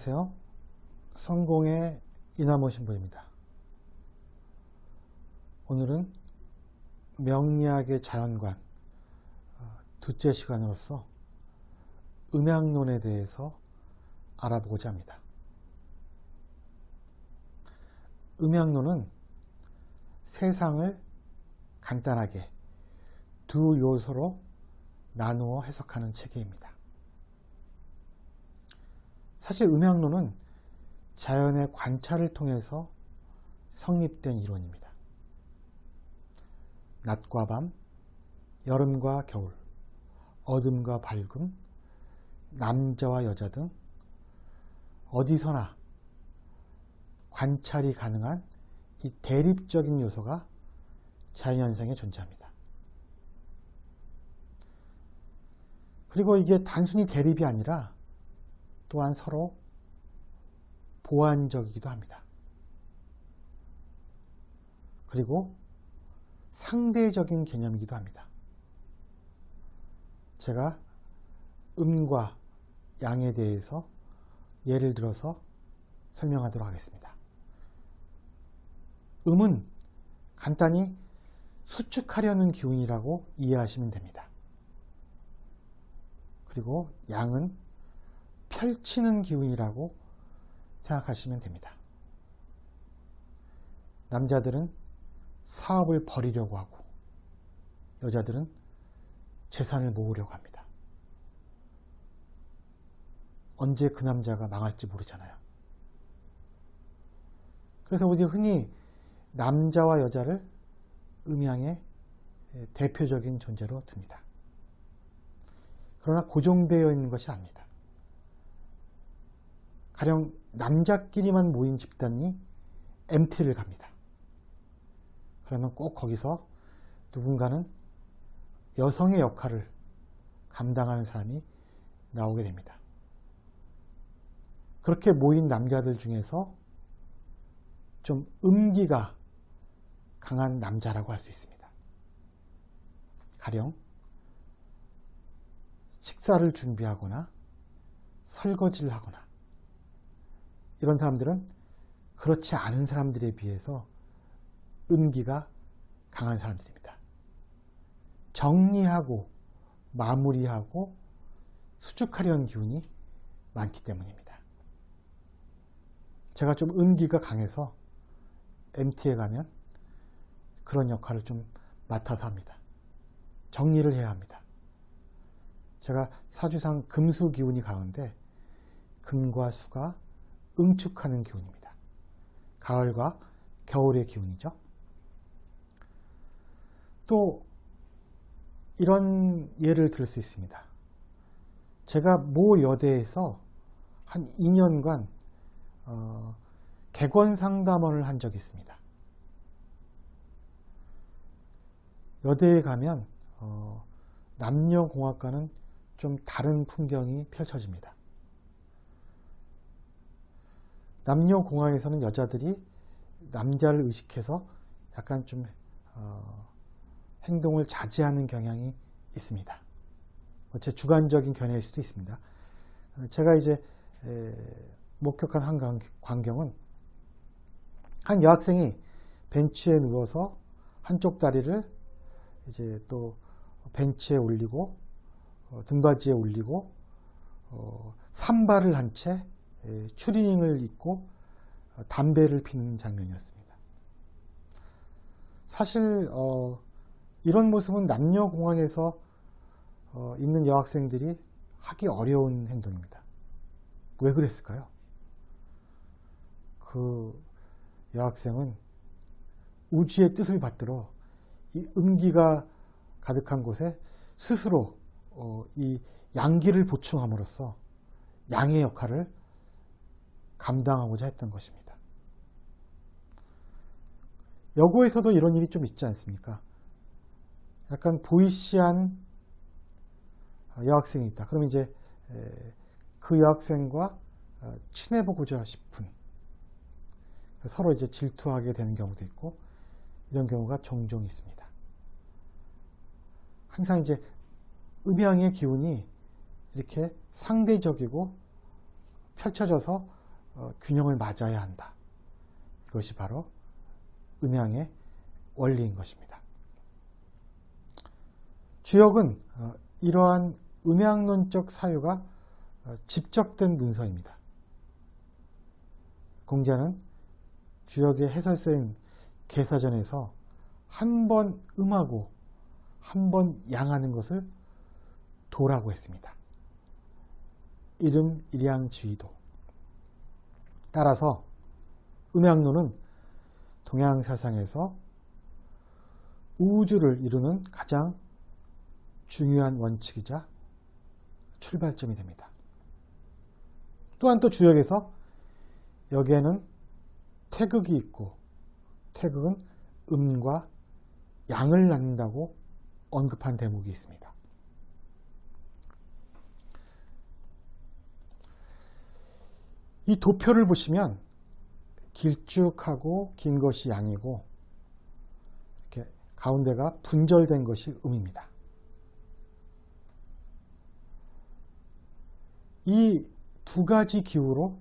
안녕하세요. 성공의 이나모 신부입니다. 오늘은 명리학의 자연관 둘째 시간으로서 음양론에 대해서 알아보고자 합니다. 음양론은 세상을 간단하게 두 요소로 나누어 해석하는 체계입니다. 사실 음양론은 자연의 관찰을 통해서 성립된 이론입니다. 낮과 밤, 여름과 겨울, 어둠과 밝음, 남자와 여자 등 어디서나 관찰이 가능한 이 대립적인 요소가 자연현상에 존재합니다. 그리고 이게 단순히 대립이 아니라 또한 서로 보완적이기도 합니다. 그리고 상대적인 개념이기도 합니다. 제가 음과 양에 대해서 예를 들어서 설명하도록 하겠습니다. 음은 간단히 수축하려는 기운이라고 이해하시면 됩니다. 그리고 양은 펼치는 기운이라고 생각하시면 됩니다. 남자들은 사업을 벌이려고 하고 여자들은 재산을 모으려고 합니다. 언제 그 남자가 망할지 모르잖아요. 그래서 우리 흔히 남자와 여자를 음양의 대표적인 존재로 듭니다. 그러나 고정되어 있는 것이 아닙니다. 가령 남자끼리만 모인 집단이 MT를 갑니다. 그러면 꼭 거기서 누군가는 여성의 역할을 감당하는 사람이 나오게 됩니다. 그렇게 모인 남자들 중에서 좀 음기가 강한 남자라고 할 수 있습니다. 가령 식사를 준비하거나 설거지를 하거나 이런 사람들은 그렇지 않은 사람들에 비해서 음기가 강한 사람들입니다. 정리하고 마무리하고 수축하려는 기운이 많기 때문입니다. 제가 좀 음기가 강해서 MT에 가면 그런 역할을 좀 맡아서 합니다. 정리를 해야 합니다. 제가 사주상 금수 기운이 강한데 금과 수가 응축하는 기운입니다. 가을과 겨울의 기운이죠. 또 이런 예를 들을 수 있습니다. 제가 모 여대에서 한 2년간 객원 상담원을 한 적이 있습니다. 여대에 가면 남녀공학과는 좀 다른 풍경이 펼쳐집니다. 남녀공학에서는 여자들이 남자를 의식해서 약간 좀 행동을 자제하는 경향이 있습니다. 제 주관적인 견해일 수도 있습니다. 제가 이제 목격한 한 광경은 한 여학생이 벤치에 누워서 한쪽 다리를 이제 또 벤치에 올리고 등받이에 올리고 산발을 한 채 추리닝을 입고 담배를 피는 장면이었습니다. 사실 이런 모습은 남녀공학에서 있는 여학생들이 하기 어려운 행동입니다. 왜 그랬을까요? 그 여학생은 우주의 뜻을 받들어 이 음기가 가득한 곳에 스스로 이 양기를 보충함으로써 양의 역할을 감당하고자 했던 것입니다. 여고에서도 이런 일이 좀 있지 않습니까? 약간 보이시한 여학생이 있다. 그럼 이제 그 여학생과 친해보고자 싶은 서로 이제 질투하게 되는 경우도 있고 이런 경우가 종종 있습니다. 항상 이제 음양의 기운이 이렇게 상대적이고 펼쳐져서 균형을 맞아야 한다. 이것이 바로 음양의 원리인 것입니다. 주역은 이러한 음양론적 사유가 집적된 문서입니다. 공자는 주역의 해설서인 계사전에서 한 번 음하고 한 번 양하는 것을 도라고 했습니다. 이름 일양지위도. 따라서 음양론은 동양 사상에서 우주를 이루는 가장 중요한 원칙이자 출발점이 됩니다. 또한 또 주역에서 여기에는 태극이 있고 태극은 음과 양을 낳는다고 언급한 대목이 있습니다. 이 도표를 보시면 길쭉하고 긴 것이 양이고 이렇게 가운데가 분절된 것이 음입니다. 이 두 가지 기호로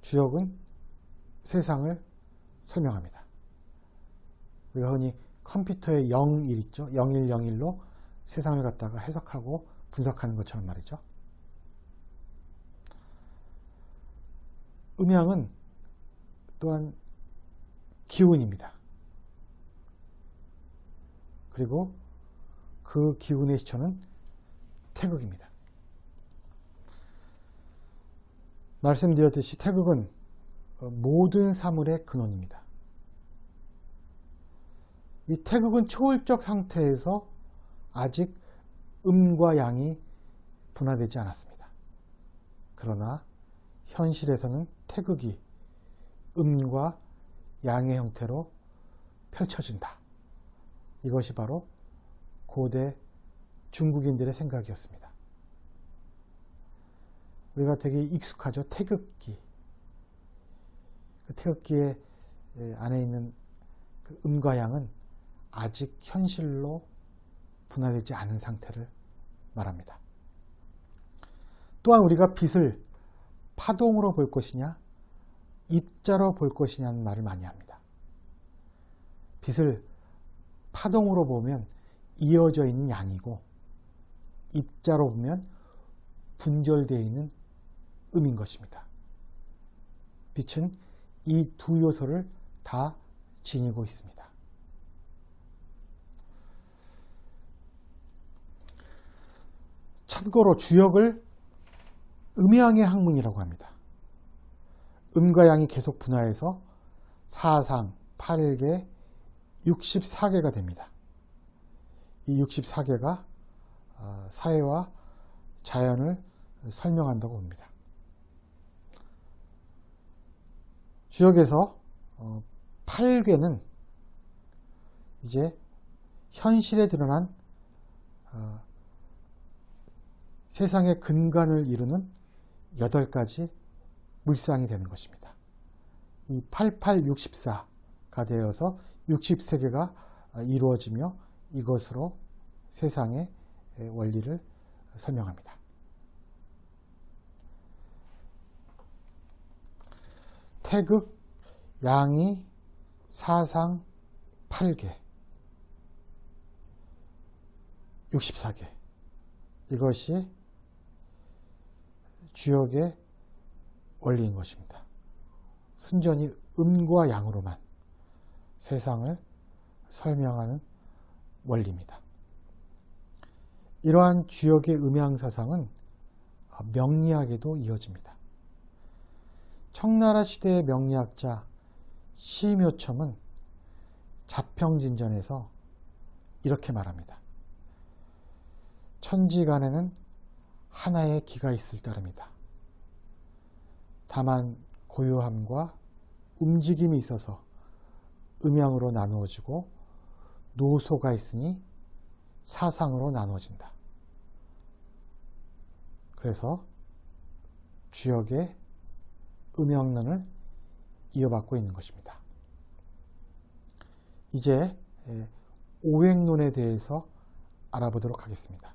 주역은 세상을 설명합니다. 우리가 흔히 컴퓨터에 01 있죠. 0101로 세상을 갖다가 해석하고 분석하는 것처럼 말이죠. 음양은 또한 기운입니다. 그리고 그 기운의 시초는 태극입니다. 말씀드렸듯이 태극은 모든 사물의 근원입니다. 이 태극은 초월적 상태에서 아직 음과 양이 분화되지 않았습니다. 그러나 현실에서는 태극이 음과 양의 형태로 펼쳐진다. 이것이 바로 고대 중국인들의 생각이었습니다. 우리가 되게 익숙하죠. 태극기. 그 태극기의 안에 있는 그 음과 양은 아직 현실로 분화되지 않은 상태를 말합니다. 또한 우리가 빛을 파동으로 볼 것이냐 입자로 볼 것이냐는 말을 많이 합니다. 빛을 파동으로 보면 이어져 있는 양이고 입자로 보면 분절되어 있는 음인 것입니다. 빛은 이 두 요소를 다 지니고 있습니다. 참고로 주역을 음양의 학문이라고 합니다. 음과 양이 계속 분화해서 사상, 8개, 64개가 됩니다. 이 64개가 사회와 자연을 설명한다고 봅니다. 주역에서 8개는 이제 현실에 드러난 세상의 근간을 이루는 8가지 물상이 되는 것입니다. 이 8864가 되어서 63개가 이루어지며 이것으로 세상의 원리를 설명합니다. 태극, 양이, 사상, 8개, 64개. 이것이 주역의 원리인 것입니다. 순전히 음과 양으로만 세상을 설명하는 원리입니다. 이러한 주역의 음양사상은 명리학에도 이어집니다. 청나라 시대의 명리학자 시묘첨은 자평진전에서 이렇게 말합니다. 천지간에는 하나의 기가 있을 따름이다. 다만 고요함과 움직임이 있어서 음양으로 나누어지고 노소가 있으니 사상으로 나누어진다. 그래서 주역의 음양론을 이어받고 있는 것입니다. 이제 오행론에 대해서 알아보도록 하겠습니다.